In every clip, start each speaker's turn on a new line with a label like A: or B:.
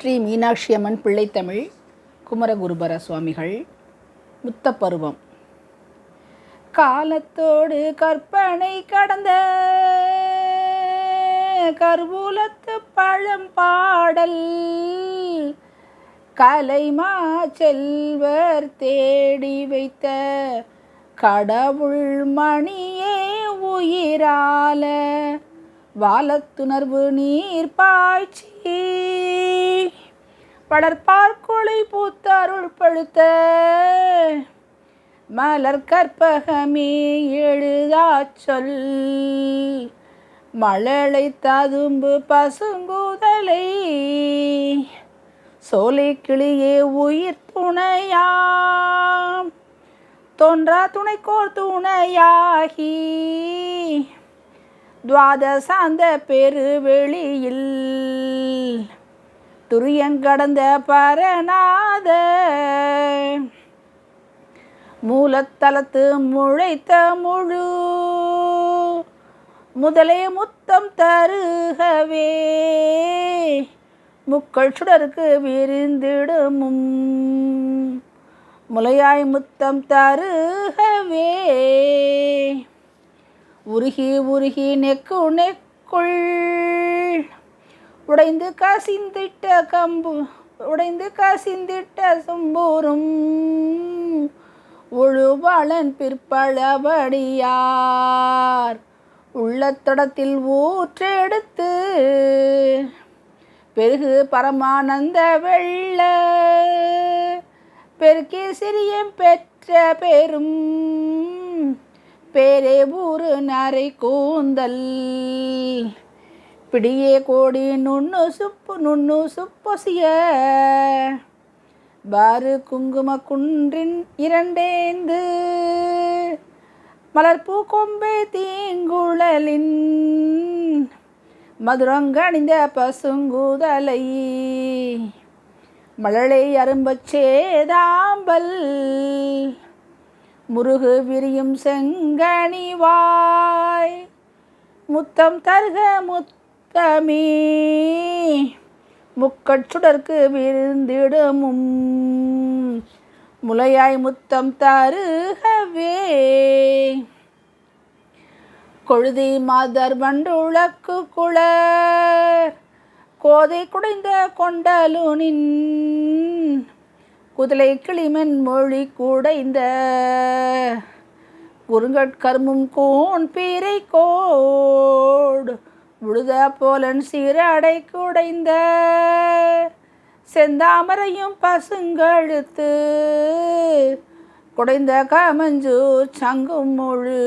A: ஸ்ரீ மீனாட்சி அம்மன் பிள்ளைத்தமிழ் குமரகுருபர சுவாமிகள். முத்தப்பருவம். காலத்தோடு கற்பனை கடந்த கருவூலத்து பழம்பாடல் கலைமா செல்வர் தேடி வைத்த கடவுள் மணியே உயிரால வாலத்துணர்வு நீர் பாய்ச்சி படற்பார்கொலை பூத்தருள் பழுத்த மலர் கற்பகமே எழுதா சொல் மழலை ததும்பு பசுங்குதலை சோலை கிளியே உயிர் துணையாம் தோன்றா துணைக்கோர் துணையாகி துவாதசாந்த பெருவெளியில் துரியங்கடந்த பரநாத மூலத்தலத்து முளைத்த முழு முதலே முத்தம் தருகவே முக்கள் சுடருக்கு விரிந்திடுமும் முலையாய் முத்தம் தருகவே உருகி உருகி நெக்கு நெக்குள் உடைந்து கசிந்திட்ட சும்பூரும் உழுவாளன் பிற்பழபடியார் உள்ளத்தடத்தில் ஊற்றெடுத்து பெருகு பரமானந்த வெள்ள பெருக்கி சிறியம் பெற்ற பெரும் பேரே ஊரு நரை கூந்தல் பிடியே கோடி நுண்ணு சுப்பொசிய பாரு குங்கும குன்றின் இரண்டேந்து மலர்பூ கொம்பே தீங்குழலின் மதுரங்கணிந்த பசுங்குதலை மழலை அரும்பச் சேதாம்பல் முருகு விரியும் செங்கனிவாய் முத்தம் தருக முத்தமே முக்கட்சுடர்க்கு விருந்திடுமும் முலையாய் முத்தம் தருகவே கொழுதி மாதர் வண்டுளக்கு குளர் கோதை குடைந்த கொண்டலுனின் குதலை கிளிமன் மொழி குடைந்த குறுங்கட்கருமும் கோன் பீரை கோடு உழுத போலன் சீரடை குடைந்த செந்தாமரையும் பசுங்கழுத்து குடைந்த கமஞ்சு சங்கும் முழு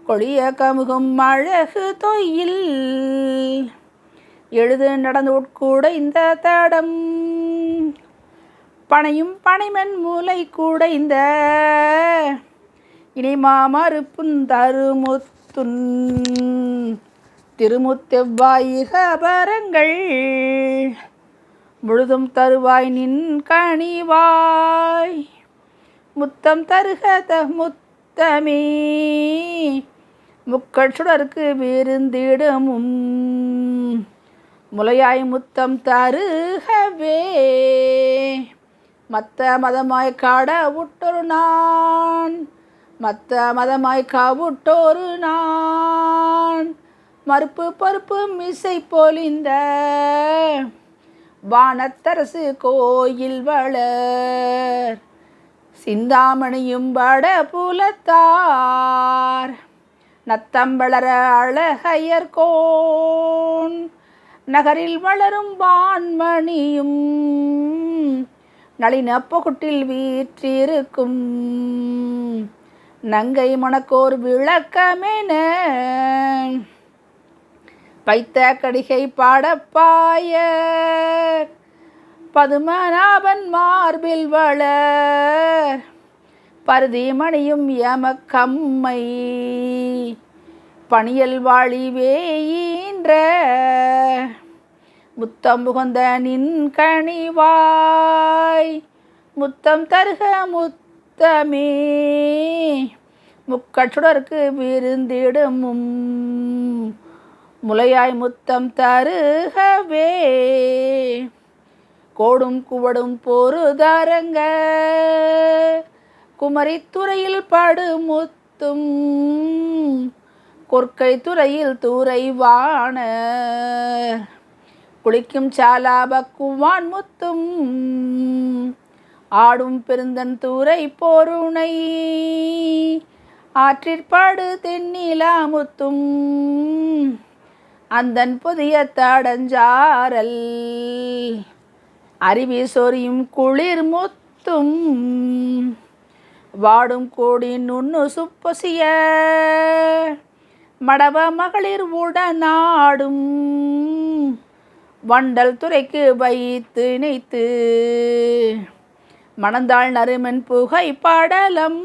A: கொடிய கமுகும் அழகு தொயில் எழுது நடந்து உட்குடைந்த தடம் பனையும் பனைமன் மூலை குடைந்த இனி மாமறுப்புன் தருமுத்துன் திருமுத்தெவ்வாயிகபரங்கள் முழுதும் தருவாய் நின் கனிவாய் முத்தம் தருக முத்தமே முக்கள் சுடருக்கு விருந்திடுமும் முலையாய் முத்தம் தருகவே மத்த மதமாய் காட விட்டொரு நான் மத்த மதமாய் காவுட்டோரு நான் மறுப்பு பருப்பு மிசை பொலிந்த வானத்தரசு கோயில் வளர் சிந்தாமணியும் வட புலத்தார் நத்தம்பளர அழகையர்கோன் நகரில் வளரும் வான்மணியும் நளின பொகுட்டில் வீற்றிருக்கும் நங்கை மணக்கோர் விளக்கமென வைத்த கடிகை பாடப்பாய பதுமநாபன் மார்பில் வளர் பருதி மணியும் யமக்கம்மை பணியல் வாழி வேயின்ற முத்தம் புகந்த நின் கனிவாய் முத்தம் தருக முத்தமே முக்கட்சுடர்க்கு விருந்திடுமும் முலையாய் முத்தம் தருகவே. கோடும் குவடும் பொருதரங்க குமரித்துறையில் படுமுத்தும் கொற்கை துறையில் துறைவான குளிக்கும் சாலாபக்குவான் முத்தும் ஆடும் பெருந்தன் துறை போருணை ஆற்றிற்பாடு தென்னிலா முத்தும் அந்தன் புதிய தடஞ்சாரல் அருவி சொரியும் குளிர் முத்தும் வாடும் கோடி நுண்ணு சுப்பொசிய மடவ மகளிர் உடனாடும் வண்டல் துறைக்கு வைத்து இணைத்து மணந்தாள் நறுமன் புகை பாடலம்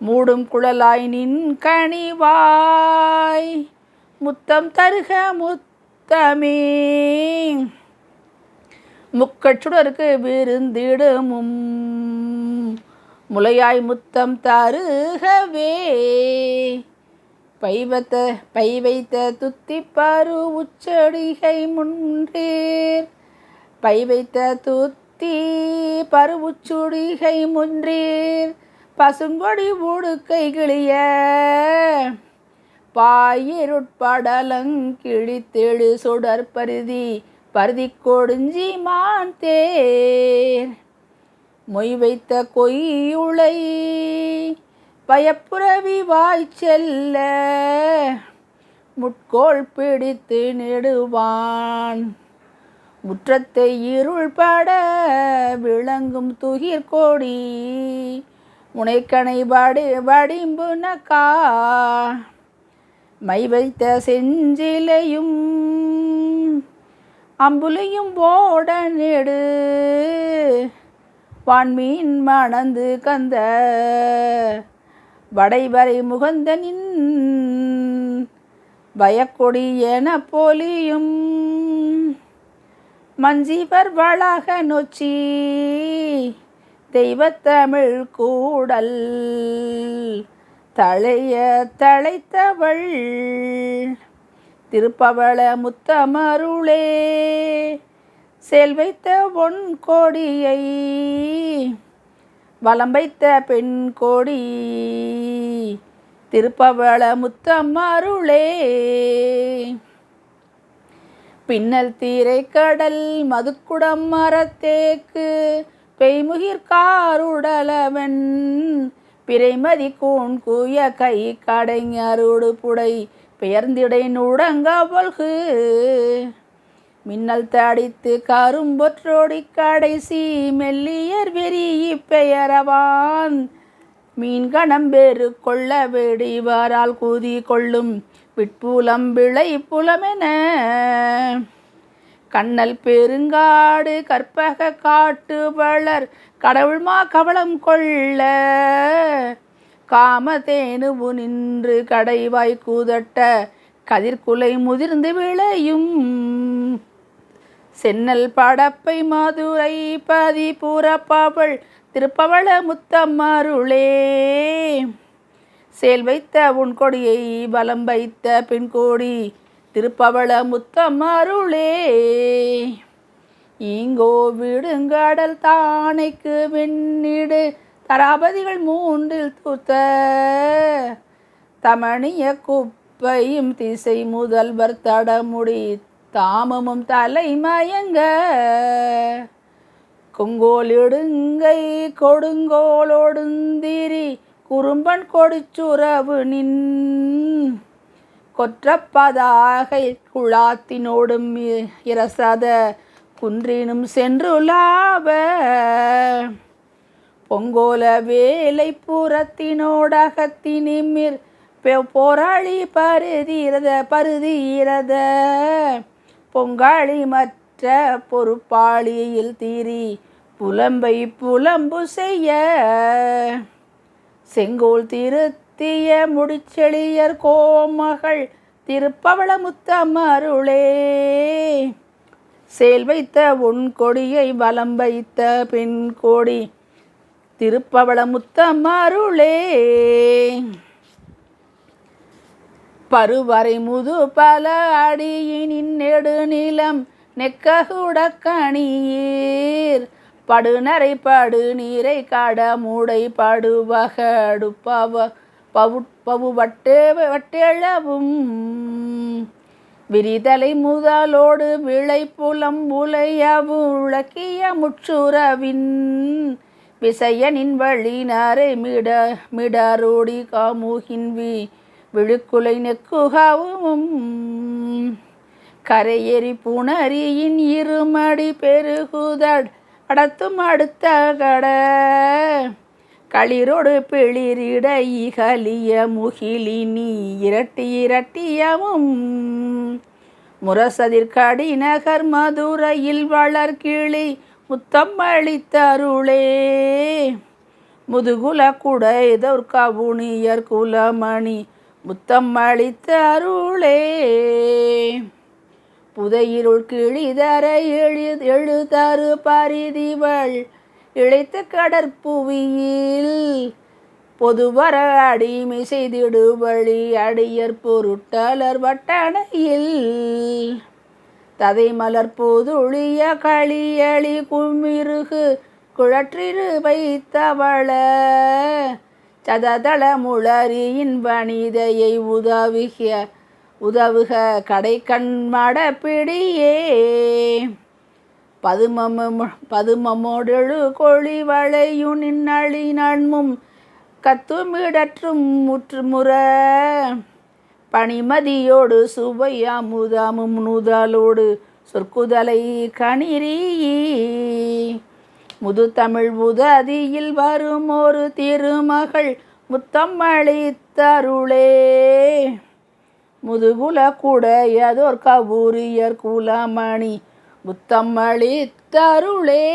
A: மூடும் குழலாய் நின் கனிவாய் முத்தம் தருக முத்தமே முக்கச்சுடருக்கு விருந்திடுமும் முலையாய் முத்தம் தருகவே பை வைத்த துத்தி பரு உச்சடிகை முன்றீர் பை வைத்த துத்தி பரு உச்சுடிகை முன்றீர் பசுங்கொடி உடுக்கை கிளிய பாயிருட்படலங்கிழித்தெழு சுடர் பருதி கொடுஞ்சி மான் தேர் மொய் வைத்த கொய்யுளை பயப்புறவி வாய்ச்செல்ல முட்கோள் பிடித்து நெடுவான் முற்றத்தை இருள்பட விளங்கும் துகிர்கொடி முனைக்கணை வடிம்பு நக்கா மை வைத்த செஞ்சிலையும் அம்புலையும் ஓட நெடு வான்மீன் மணந்து கந்த வடைவரை முகந்தனின் பயக்கொடி என போலியும் மஞ்சிவர் வளாக நொச்சி தெய்வத்தமிழ் கூடல் தழைத்தவள் திருப்பவள முத்தமருளே சேல் வைத்த பொன் கோடியை வலம் வைத்த பெண் கோடி திருப்பவள முத்தமருளே பின்னல் தீரை கடல் மதுக்குடம் மரத்தேக்கு பெய்முகிர்காருடலவன் பிறைமதி கூண் கூய கை கடைஞருடு புடை பெயர்ந்திடை நுடங்க பொல்கு மின்னல் தடித்து கரும்பொற்றோடி கடைசி மெல்லியர் வெறி பெயரவான் மீன் கணம்பேறு கொள்ள வெடிவரால் கூதி கொள்ளும் விட்புலம் விளை புலமென கண்ணல் பெருங்காடு கற்பக காட்டு வளர் கடவுள்மா கவளம் கொள்ள காமதேனுவு நின்று கடைவாய் கூதட்ட கதிர்குலை முதிர்ந்து விளையும் சென்னல் படப்பை மதுரை பதிபுறப்பவள் திருப்பவள முத்தமருளே சேல் வைத்த உன் கொடியை பலம் வைத்த பெண் கோடி திருப்பவள முத்தமருளே ஈங்கோ விடுங்கடல் தானைக்கு வெண்ணிடு தராபதிகள் மூன்றில் தூத்த தமணிய குப்பையும் திசை முதல்வர் தடமுடி தாமமும் தலைமயங்க கொங்கோலிடுங்கை கொடுங்கோலோடுந்திரி குறும்பன் கொடிச்சுறவு நின் கொற்றப்பதாகை குழாத்தினோடும் இரசத குன்றினும் சென்றுலாவ பொங்கோல வேலை புறத்தினோடகத்தினிமிர் போராளி பருதீரத பொங்காளி மற்ற பொறுப்பாளியில் தீரி புலம்பை புலம்பு செய்ய செங்கோல் திருத்திய முடிச்செழியர் கோமகள் திருப்பவள முத்தமருளே சேல் வைத்த உன் கொடியை வலம் வைத்த பெண் கோடி திருப்பவள முத்தமருளே பருவரை முது பல அடியினின் நெடுநிலம் நெக்ககுடக்கணீர் படுநரை படு நீரை காட மூடை படுவக அடுப்பவ பவு வட்டெழவும் விரிதலை முதலோடு விளை புலம்புலையவு உழக்கிய முச்சுரவின் விசையனின் வழி நரை மிடரோடி காமுகின் விழுக்குலை நெக்குகவும் கரையெறி புணரியின் இருமடி பெருகுதட் அடத்தும் அடுத்த கட களிரோடு பிளிரிட இகலிய முகிலினி இரட்டியவும் முரசதிர்கடி நகர் மதுரையில் வளர்கிளி முத்தம் அளித்தருளே முதுகுல குடைதோர் கவுனியர் குலமணி முத்தம் அளித்தருளே புதையிருள் கிழிதர எழுதரு பரிதிவள் இழைத்த கடற்புவியில் பொதுவர அடிமை செய்திடுவழி அடியர் பொருட்டலர் வட்டணையில் ததை மலர் பொதுளிய களியளி குமிருகு குழற்றிரு வைத்தவள சததள முளரியின் வனிதையை உதவுக கடை கண்மட பிடியே பதுமமோடெழு கொழி வளையுனின் அழி நன்மும் கத்துமிடற்றும் முற்றுமுற பனிமதியோடு சுவை அமுதமும் நுதலோடு சொற்குதலை கணிரி முதுதமிழ் உததியில் வரும் ஒரு திருமகள் முத்தம் அளித்தருளே முதுகுல குடையதோர் கவுரியர் குலமணி முத்தம் அளித்தருளே.